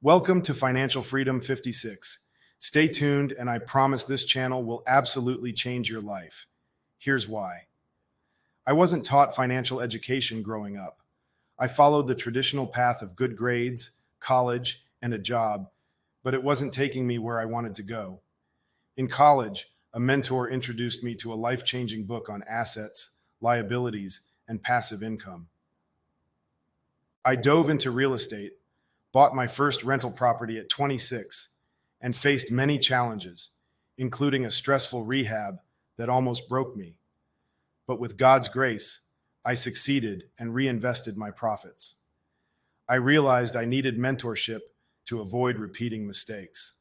Welcome to Financial Freedom 56. Stay tuned, and I promise this channel will absolutely change your life. Here's why. I wasn't taught financial education growing up. I followed the traditional path of good grades, college, and a job, but it wasn't taking me where I wanted to go. In college, a mentor introduced me to a life-changing book on assets, liabilities, and passive income. I dove into real estate, bought my first rental property at 26, and faced many challenges, including a stressful rehab that almost broke me. But with God's grace, I succeeded and reinvested my profits. I realized I needed mentorship to avoid repeating mistakes.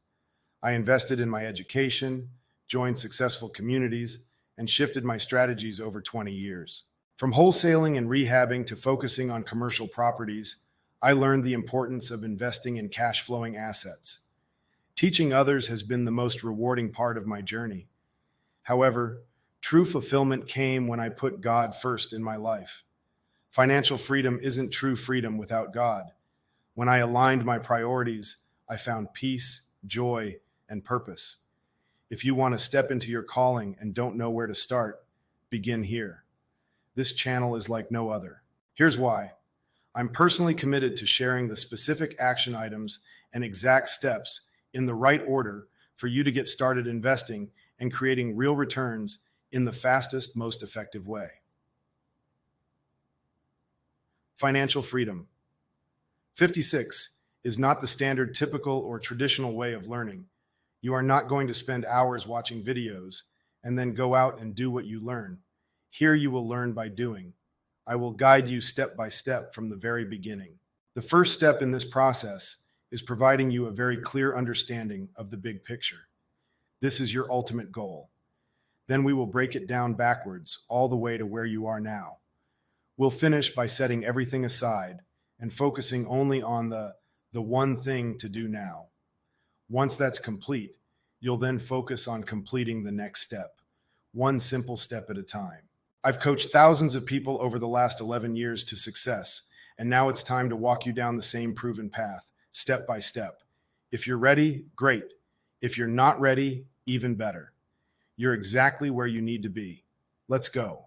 I invested in my education, joined successful communities, and shifted my strategies over 20 years. From wholesaling and rehabbing to focusing on commercial properties, I learned the importance of investing in cash-flowing assets. Teaching others has been the most rewarding part of my journey. However, true fulfillment came when I put God first in my life. Financial freedom isn't true freedom without God. When I aligned my priorities, I found peace, joy, and purpose. If you want to step into your calling and don't know where to start, begin here. This channel is like no other. Here's why. I'm personally committed to sharing the specific action items and exact steps in the right order for you to get started investing and creating real returns in the fastest, most effective way. Financial freedom. 56 is not the standard, typical, or traditional way of learning. You are not going to spend hours watching videos and then go out and do what you learn. Here you will learn by doing. I will guide you step by step from the very beginning. The first step in this process is providing you a very clear understanding of the big picture. This is your ultimate goal. Then we will break it down backwards all the way to where you are now. We'll finish by setting everything aside and focusing only on the one thing to do now. Once that's complete, you'll then focus on completing the next step, one simple step at a time. I've coached thousands of people over the last 11 years to success, and now it's time to walk you down the same proven path, step by step. If you're ready, great. If you're not ready, even better. You're exactly where you need to be. Let's go.